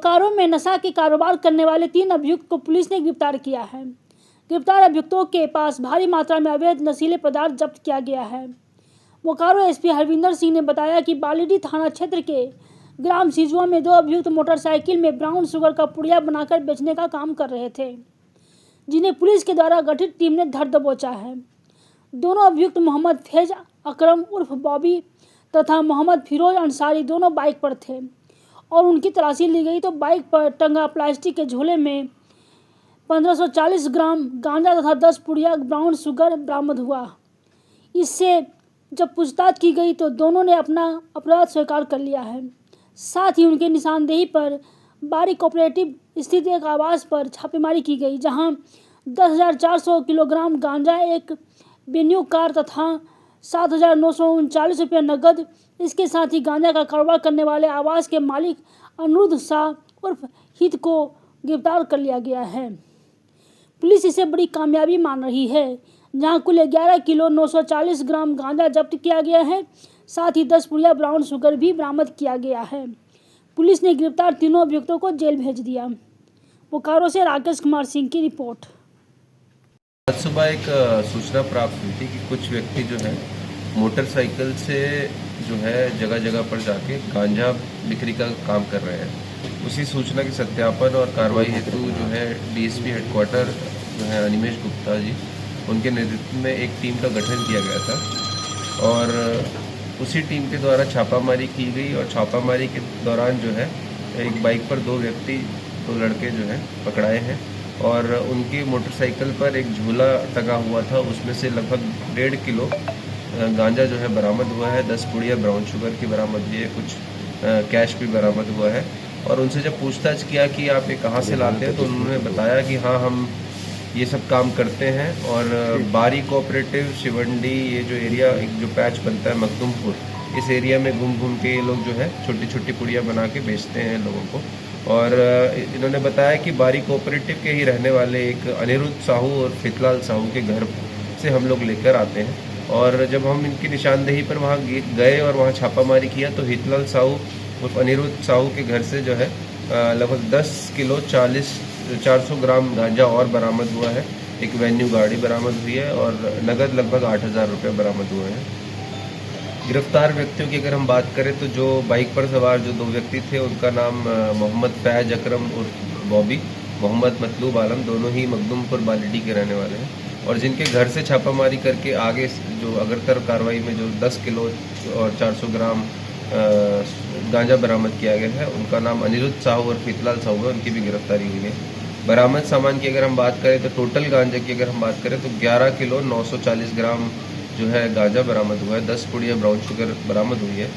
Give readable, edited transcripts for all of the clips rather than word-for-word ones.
बोकारो में नशा के कारोबार करने वाले 3 अभियुक्त को पुलिस ने गिरफ्तार किया है। गिरफ्तार अभियुक्तों के पास भारी मात्रा में अवैध नशीले पदार्थ जब्त किया गया है। बोकारो एसपी हरविंदर सिंह ने बताया कि बालीडीह थाना क्षेत्र के ग्राम सिजुआ में 2 अभियुक्त मोटरसाइकिल में ब्राउन शुगर का पुड़िया बनाकर बेचने का काम कर रहे थे, जिन्हें पुलिस के द्वारा गठित टीम ने धर दबोचा है। दोनों अभियुक्त मोहम्मद फैज अकरम उर्फ बॉबी तथा मोहम्मद फिरोज अंसारी दोनों बाइक पर थे और उनकी तलाशी ली गई तो बाइक पर टंगा प्लास्टिक के झोले में 1540 ग्राम गांजा तथा 10 पुड़िया ब्राउन शुगर बरामद हुआ। इससे जब पूछताछ की गई तो दोनों ने अपना अपराध स्वीकार कर लिया है। साथ ही उनके निशानदेही पर बारी कोऑपरेटिव स्थित एक आवास पर छापेमारी की गई, जहां 10,400 किलोग्राम गांजा, एक वेन्यू कार तथा 7,939 रुपये नकद, इसके साथ ही गांजा का कारोबार करने वाले आवास के मालिक अनिरुद्ध शाह उर्फ हित को गिरफ्तार कर लिया गया है। पुलिस इसे बड़ी कामयाबी मान रही है, जहां कुल 11 किलो 940 ग्राम गांजा जब्त किया गया है। साथ ही 10 पुड़िया ब्राउन शुगर भी बरामद किया गया है। पुलिस ने गिरफ्तार तीनों अभियुक्तों को जेल भेज दिया। बोकारो से राकेश कुमार सिंह की रिपोर्ट। आज सुबह एक सूचना प्राप्त हुई थी कि कुछ व्यक्ति जो है मोटरसाइकिल से जो है जगह जगह पर जाके गांजा बिक्री का काम कर रहे हैं। उसी सूचना के सत्यापन और कार्रवाई हेतु जो है डीएसपी हेडक्वार्टर जो है अनिमेश गुप्ता जी, उनके नेतृत्व में एक टीम का गठन किया गया था और उसी टीम के द्वारा छापामारी की गई और छापामारी के दौरान जो है एक बाइक पर 2 लड़के जो है पकड़ाए हैं और उनकी मोटरसाइकिल पर एक झूला टंगा हुआ था, उसमें से लगभग 1.5 किलो गांजा जो है बरामद हुआ है। 10 पुड़िया ब्राउन शुगर की बरामद हुई है, कुछ कैश भी बरामद हुआ है। और उनसे जब पूछताछ किया कि आप ये कहाँ से लाते हैं, तो उन्होंने बताया कि हाँ, हम ये सब काम करते हैं और बारी कोऑपरेटिव शिवंडी, ये जो एरिया एक जो पैच बनता है मखदूमपुर, इस एरिया में घूम घूम के ये लोग जो है छोटी छोटी पुड़िया बना के बेचते हैं लोगों को। और इन्होंने बताया कि बारी कोऑपरेटिव के ही रहने वाले एक अनिरुद्ध साहू और फितलाल साहू के घर से हम लोग लेकर आते हैं। और जब हम इनकी निशानदेही पर वहाँ गए और वहाँ छापामारी किया तो हितलाल साहू और अनिरुद्ध साहू के घर से जो है लगभग 10 किलो 400 ग्राम गांजा और बरामद हुआ है। एक वेन्यू गाड़ी बरामद हुई है और नगद लगभग 8,000 रुपये बरामद हुए हैं। गिरफ्तार व्यक्तियों की अगर हम बात करें तो जो बाइक पर सवार जो 2 व्यक्ति थे, उनका नाम मोहम्मद फैज अकरम और बॉबी, मोहम्मद मतलूब आलम, दोनों ही मखदूमपुर बालीडीह के रहने वाले हैं। और जिनके घर से छापामारी करके आगे जो अगरतर कार्रवाई में जो 10 किलो और 400 ग्राम गांजा बरामद किया गया है, उनका नाम अनिरुद्ध साहू और फितलाल साहू है, उनकी भी गिरफ्तारी हुई है। बरामद सामान की अगर हम बात करें तो टोटल गांजा की अगर हम बात करें तो 11 किलो 940 ग्राम जो है गांजा बरामद हुआ है। 10 पुड़िया ब्राउन शुगर बरामद हुई है।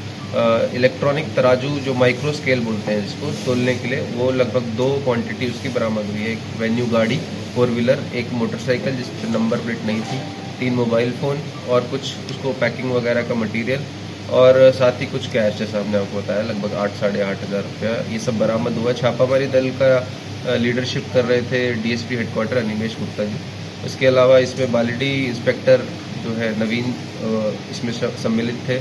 इलेक्ट्रॉनिक तराजू जो माइक्रो स्केल बोलते हैं जिसको तोलने के लिए, वो लगभग 2 क्वांटिटी उसकी बरामद हुई है। एक वेन्यू गाड़ी 4 व्हीलर, एक मोटरसाइकिल जिस पर नंबर प्लेट नहीं थी, 3 मोबाइल फ़ोन और कुछ उसको पैकिंग वगैरह का मटेरियल और साथ ही कुछ कैश, जैसा हमने आपको बताया लगभग 8,500 रुपया, ये सब बरामद हुआ। छापामारी दल का लीडरशिप कर रहे थे डीएसपी हेडक्वार्टर अनिमेश गुप्ता जी। इसके अलावा इसमें बालीडीह इंस्पेक्टर जो है नवीन इसमें सम्मिलित थे।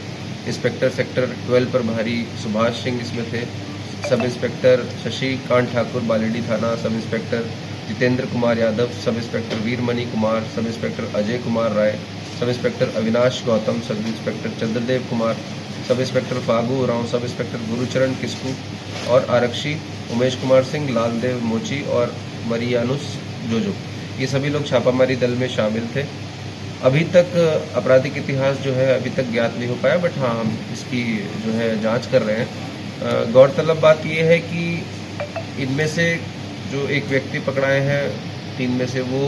इंस्पेक्टर सेक्टर 12 पर भारी सुभाष सिंह इसमें थे। सब इंस्पेक्टर शशिकांत ठाकुर बालीडीह थाना, sub inspector Jitendra Kumar Yadav, sub inspector Veeramani Kumar, sub inspector Ajay Kumar Rai, sub inspector Avinash Gautam, sub inspector Chandradev Kumar, sub inspector Phagu Oraon, sub inspector Gurucharan Kisku और आरक्षी उमेश कुमार सिंह, लालदेव मोची और मरियानुस जोजो, ये सभी लोग छापामारी दल में शामिल थे। अभी तक आपराधिक इतिहास जो है अभी तक ज्ञात नहीं हो पाया, बट हाँ, हम इसकी जो है जांच कर रहे हैं। गौरतलब बात यह है कि इनमें से जो एक व्यक्ति पकड़ाए हैं 3 में से, वो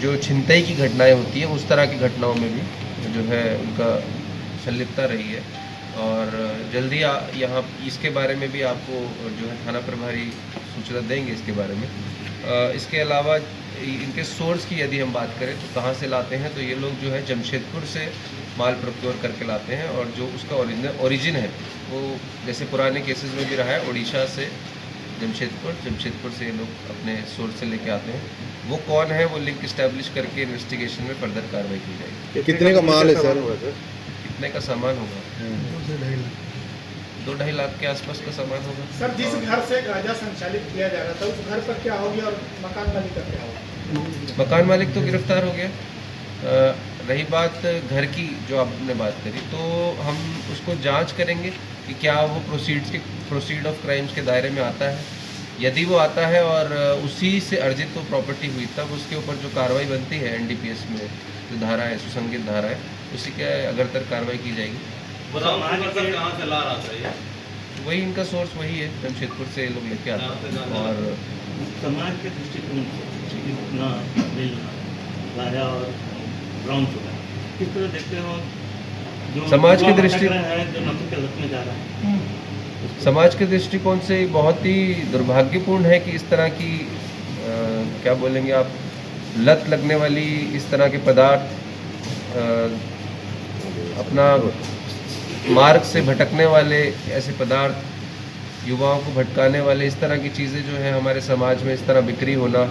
जो छिनतई की घटनाएं होती है उस तरह की घटनाओं में भी जो है उनका संलिप्तता रही है। और जल्दी यहाँ इसके बारे में भी आपको जो है थाना प्रभारी सूचना देंगे इसके बारे में। इसके अलावा इनके सोर्स की यदि हम बात करें तो कहाँ से लाते हैं, तो ये लोग जो है जमशेदपुर से माल प्रोक्योर करके लाते हैं और जो उसका ओरिजिन है वो जैसे पुराने केसेस में भी रहा है, उड़ीसा से जमशेदपुर से ये लोग अपने सोर्स से लेके आते हैं। वो कौन है, वो लिंक इस्टेब्लिश करके इन्वेस्टिगेशन में फर्दर कार्रवाई की जाएगी। कितने का माल है सर? कितने का सामान होगा? 2-2.5 लाख के आसपास का सामान होगा। सर, जिस और घर से गांजा संचालित किया जा रहा था उस घर पर क्या होगी और मकान मालिक का क्या होगा? मकान मालिक तो गिरफ्तार हो गया। रही बात घर की जो आपने बात करी, तो हम उसको जांच करेंगे कि क्या वो प्रोसीड ऑफ क्राइम्स के दायरे में आता है। यदि वो आता है और उसी से अर्जित वो प्रॉपर्टी हुई, तब उसके ऊपर जो कार्रवाई बनती है एनडीपीएस में जो धारा है, सुसंगित धारा है, उसी के अगरतर कार्रवाई की जाएगी। कहाँ से ला रहा था ये? वही इनका सोर्स वही है, जमशेदपुर से ये लोग लेके आते हैं। और समाज के दृष्टिकोण से इतना मिलना गांजा और ब्राउन शुगर किस तरह देखते हो? जो समाज के युवा दृष्टि- भटक रहा है, जो नशे के लत में जा रहा है, समाज के दृष्टिकोण से बहुत ही दुर्भाग्यपूर्ण है कि इस तरह की क्या बोलेंगे आप, लत लगने वाली इस तरह के पदार्थ, अपना मार्ग से भटकने वाले ऐसे पदार्थ, युवाओं को भटकाने वाले इस तरह की चीज़ें जो है हमारे समाज में इस तरह बिक्री होना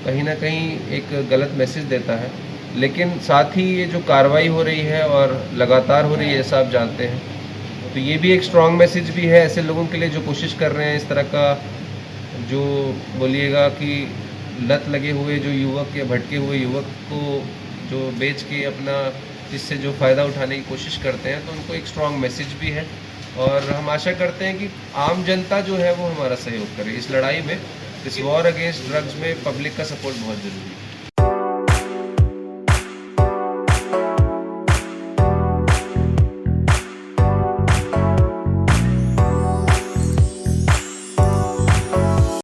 कहीं ना कहीं एक गलत मैसेज देता है। लेकिन साथ ही ये जो कार्रवाई हो रही है और लगातार हो रही है, ऐसा आप जानते हैं, तो ये भी एक स्ट्रॉन्ग मैसेज भी है ऐसे लोगों के लिए जो कोशिश कर रहे हैं इस तरह का, जो बोलिएगा कि लत लगे हुए जो युवक या भटके हुए युवक को जो बेच के अपना इससे जो फ़ायदा उठाने की कोशिश करते हैं, तो उनको एक स्ट्रॉन्ग मैसेज भी है। और हम आशा करते हैं कि आम जनता जो है वो हमारा सहयोग करे इस लड़ाई में। इस वॉर अगेंस्ट ड्रग्स में पब्लिक का सपोर्ट बहुत ज़रूरी है।